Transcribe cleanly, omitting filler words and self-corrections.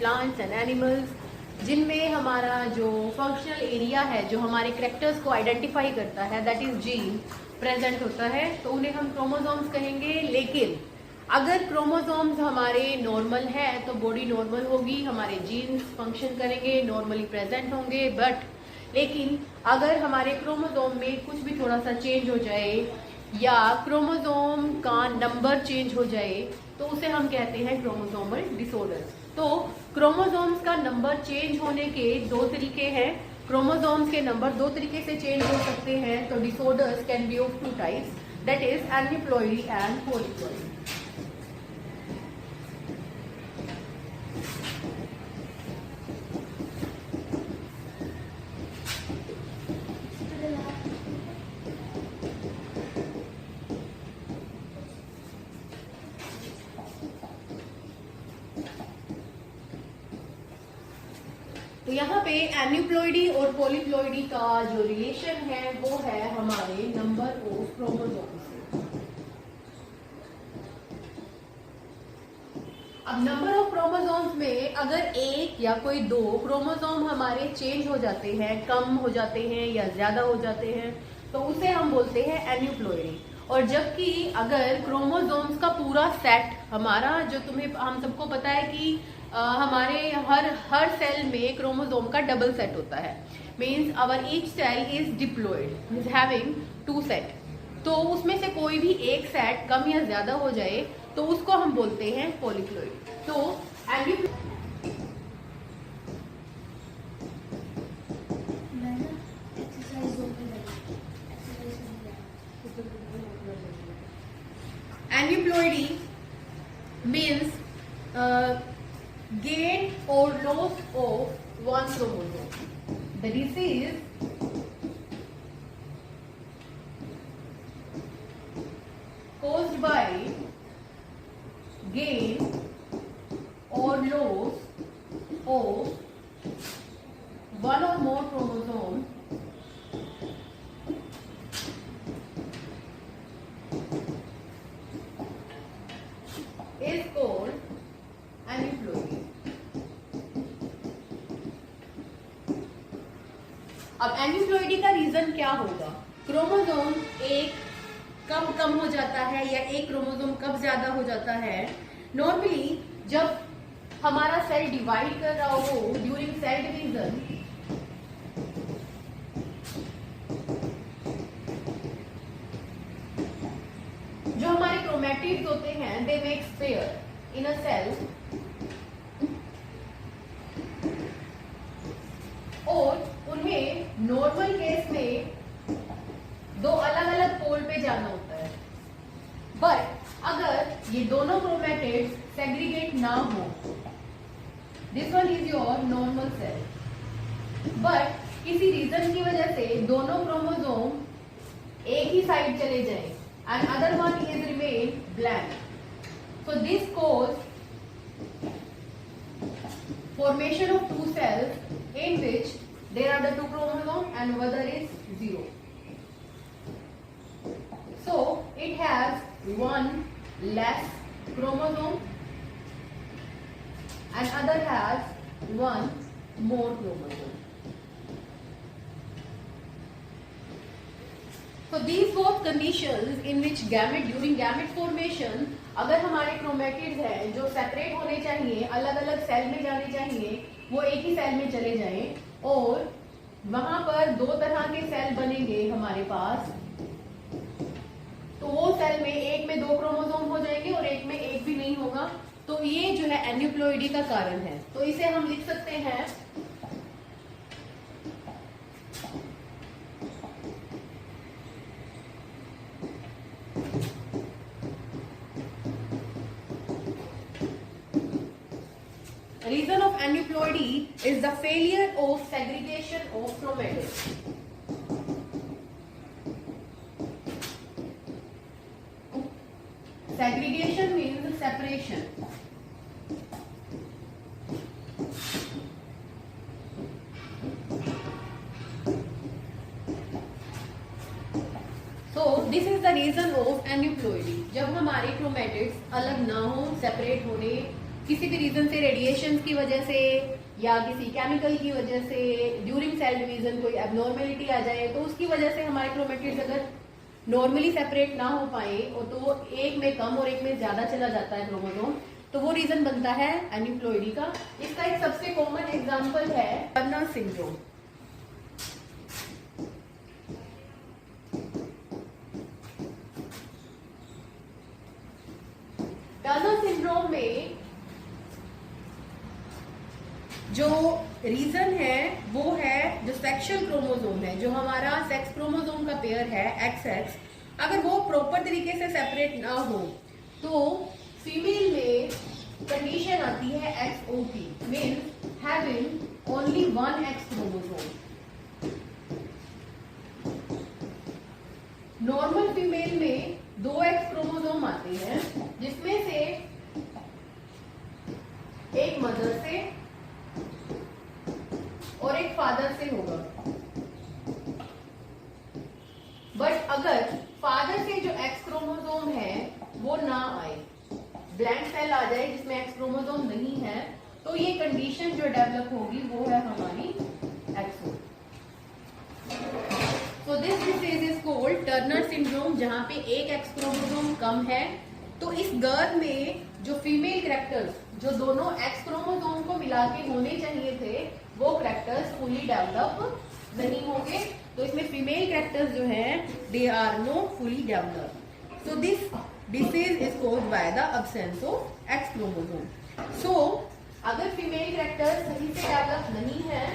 Plants and animals, जिनमें हमारा जो फंक्शनल एरिया है, जो हमारे करेक्टर्स को आइडेंटिफाई करता है, दैट इज जीन, प्रेजेंट होता है, तो उन्हें हम क्रोमोसोम्स कहेंगे। लेकिन अगर क्रोमोसोम्स हमारे नॉर्मल है तो बॉडी नॉर्मल होगी, हमारे जीन्स फंक्शन करेंगे, नॉर्मली प्रेजेंट होंगे। बट लेकिन अगर हमारे क्रोमोसोम में कुछ भी थोड़ा सा चेंज हो जाए या क्रोमोसोम का नंबर चेंज हो जाए तो उसे हम कहते हैं क्रोमोसोमल डिसऑर्डर। तो क्रोमोसोम्स का नंबर चेंज होने के दो तरीके हैं। क्रोमोसोम्स के नंबर दो तरीके से चेंज हो सकते हैं। तो disorders can be of 2 types, that is aneuploidy and polyploidy. तो यहाँ पे एन्यूप्लॉइडी और पॉलीप्लॉइडी का जो रिलेशन है वो है हमारे नंबर ऑफ क्रोमोसोम्स से। अब नंबर ऑफ क्रोमोसोम्स में अगर एक या कोई दो क्रोमोसोम हमारे चेंज हो जाते हैं, कम हो जाते हैं या ज्यादा हो जाते हैं, तो उसे हम बोलते हैं एन्यूप्लॉइडी। और जबकि अगर क्रोमोसोम्स का पूरा सेट हमारा, जो हम सबको पता है कि हमारे हर सेल में क्रोमोसोम का डबल सेट होता है, means our each cell is diploid, is having 2 set. तो उसमें से कोई भी एक सेट कम या ज्यादा हो जाए तो उसको हम बोलते हैं पॉलीप्लॉइड। तो aneuploidy means gain or loss of one chromosome. The disease caused by gain or loss of one or more chromosomes is called aneuploidy. अब एन्यूप्लॉइडी का रीजन क्या होगा? क्रोमोसोम एक कब कम हो जाता है या एक क्रोमोसोम कब ज्यादा हो जाता है? नॉर्मली जब हमारा सेल डिवाइड कर रहा हो ड्यूरिंग सेल डिवीजन, जो हमारे क्रोमैटिड्स होते हैं, they make spare in a cell, और उन्हें नॉर्मल केस में 2 अलग अलग पोल पे जाना होता है। बट अगर ये दोनों क्रोमैटिड्स सेग्रीगेट ना हो, this one is your normal cell, but किसी रीजन की वजह से दोनों क्रोमोसोम एक ही साइड चले जाएं and other one is remain blank, so this cause formation of 2 cells in which there are the 2 chromosomes and other is 0. So it has one less chromosome and other has one more chromosome. So these both conditions in which during gamete formation, अगर हमारे chromatids हैं जो separate होने चाहिए, अलग अलग cell में जाने चाहिए, वो एक ही सेल में चले जाएं, और वहां पर 2 तरह के सेल बनेंगे हमारे पास, तो वो सेल में एक में 2 क्रोमोसोम हो जाएंगे और एक में एक भी नहीं होगा। तो ये जो है एन्यूप्लॉइडी का कारण है। तो इसे हम लिख सकते हैं reason of aneuploidy is the failure of segregation of chromatids. Segregation means separation. So this is the reason of aneuploidy. जब हमारे क्रोमैटिड्स अलग ना हो, सेपरेट होने किसी भी रीजन से, रेडिएशन की वजह से या किसी केमिकल की वजह से ड्यूरिंग सेल डिवीजन कोई एबनॉर्मेलिटी आ जाए, तो उसकी वजह से हमारे क्रोमेटिड्स अगर नॉर्मली सेपरेट ना हो पाए और तो एक में कम और एक में ज्यादा चला जाता है क्रोमोसोम, तो वो रीजन बनता है एन्यूप्लॉइडी का। इसका एक सबसे कॉमन एग्जांपल है टर्नर सिंड्रोम। टर्नर सिंड्रोम में जो रीजन है वो है जो सेक्सुअल क्रोमोसोम है, जो हमारा सेक्स क्रोमोसोम का पेयर है XX, अगर वो प्रॉपर तरीके से सेपरेट ना हो तो फीमेल में कंडीशन आती है XOP, means having only one X chromosome. Normal female में 2 X क्रोमोसोम आते हैं, जिसमें से एक मदर से और एक फादर से होगा। बट अगर फादर से जो एक्स क्रोमोसोम है वो ना आए, ब्लैंक सेल आ जाए जिसमें एक्स क्रोमोसोम नहीं है, तो ये कंडीशन जो डेवलप होगी वो है हमारी XO. So this disease is called Turner syndrome, जहां पे एक एक्स क्रोमोसोम कम है। तो इस गर्ल में जो फीमेल कैरेक्टर्स जो दोनों एक्स क्रोमोसोम को मिला के होने चाहिए थे, वो कैरेक्टर्स फुली डेवलप नहीं होंगे। तो इसमें फीमेल कैरेक्टर्स जो हैं they are not fully develop. So this disease is caused by the absence of X chromosome. सो अगर फीमेल कैरेक्टर्स सही से डेवलप नहीं है